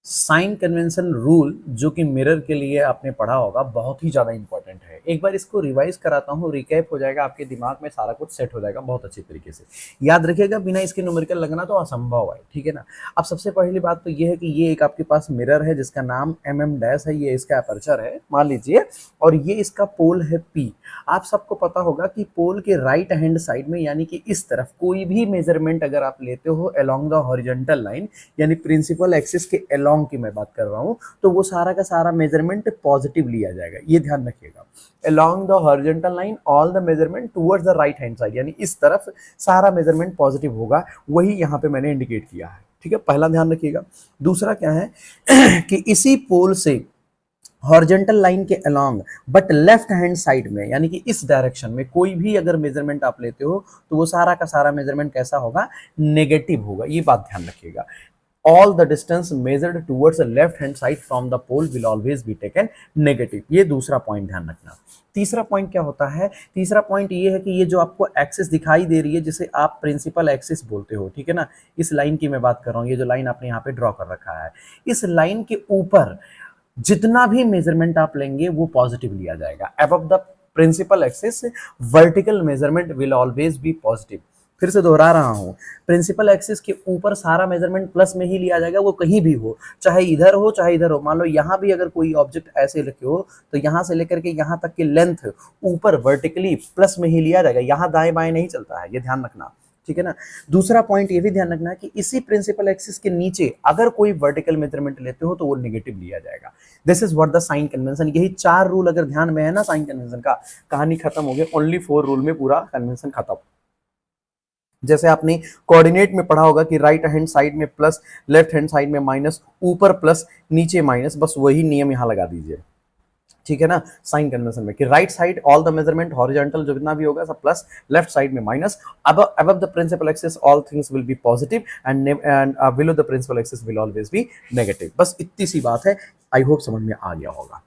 Sign convention rule जो कि mirror के लिए आपने पढ़ा होगा, बहुत ही ज़्यादा इंपॉर्टेंट है। एक बार इसको रिवाइज कराता हूँ, रिकैप हो जाएगा, आपके दिमाग में सारा कुछ सेट हो जाएगा बहुत अच्छी तरीके से। याद रखिएगा, बिना इसके न्यूमेरिकल लगना तो असंभव है, ठीक है ना। अब सबसे पहली बात तो ये है कि ये एक आपके पास मिरर है जिसका नाम डैश है, ये इसका अपर्चर है मान लीजिए, और ये इसका पोल है पी। आप सबको पता होगा कि पोल के राइट हैंड साइड में यानी कि इस तरफ कोई भी मेजरमेंट अगर आप लेते हो अलोंग द हॉरिजॉन्टल लाइन, यानी प्रिंसिपल एक्सिस के अलोंग की मैं बात कर रहा हूं, तो वो सारा का सारा मेजरमेंट पॉजिटिव लिया जाएगा, ये ध्यान रखिएगा। Along the horizontal line all the measurement towards the right hand side, यानी इस तरफ सारा मेजरमेंट पॉजिटिव होगा, वही यहाँ पे मैंने इंडिकेट किया है, ठीक है, पहला ध्यान रखिएगा। दूसरा क्या है कि इसी पोल से हॉरिजॉन्टल लाइन के along but left hand side में, यानी कि इस डायरेक्शन में कोई भी अगर मेजरमेंट आप लेते हो तो वो सारा का सारा मेजरमेंट कैसा होगा, नेगेटिव होगा, ये बात ध्यान रखिएगा। All the distance measured towards the left hand side from the pole will always be taken negative, ये दूसरा पॉइंट ध्यान रखना। तीसरा पॉइंट क्या होता है, तीसरा पॉइंट ये है कि ये जो आपको एक्सिस दिखाई दे रही है जिसे आप प्रिंसिपल एक्सिस बोलते हो, ठीक है ना, इस लाइन की मैं बात कर रहा हूँ, ये जो लाइन आपने यहाँ पे ड्रॉ कर रखा है, इस लाइन के ऊपर जितना भी मेजरमेंट आप लेंगे वो पॉजिटिव लिया जाएगा। Above the principal axis vertical measurement will always be positive. फिर से दोहरा रहा हूं, प्रिंसिपल एक्सिस के ऊपर सारा मेजरमेंट प्लस में ही लिया जाएगा, वो कहीं भी हो, चाहे इधर हो चाहे इधर हो। मान लो यहाँ भी अगर कोई ऑब्जेक्ट ऐसे रखे हो तो यहाँ से लेकर के यहाँ तक की लेंथ ऊपर वर्टिकली प्लस में ही लिया जाएगा, यहाँ दाएं बाएं नहीं चलता है, ये ध्यान रखना, ठीक है ना। दूसरा पॉइंट ये भी ध्यान रखना है कि इसी प्रिंसिपल एक्सिस के नीचे अगर कोई वर्टिकल मेजरमेंट लेते हो तो वो नेगेटिव लिया जाएगा। This is what the sign convention. यही 4 रूल अगर ध्यान में है ना साइन कन्वेंशन का, कहानी खत्म हो गई। ओनली 4 रूल में पूरा कन्वेंशन खत्म। जैसे आपने कोऑर्डिनेट में पढ़ा होगा कि राइट हैंड साइड में प्लस, लेफ्ट हैंड साइड में माइनस, ऊपर प्लस नीचे माइनस, बस वही नियम यहाँ लगा दीजिए, ठीक है ना। साइन कन्वेंशन में कि right side all the measurement horizontal जो जितना भी होगा सब प्लस, लेफ्ट साइड में minus, above the principal axis all things will be positive and below the principal axis will always be negative। बस इतनी सी बात है, आई होप समझ में आ गया होगा।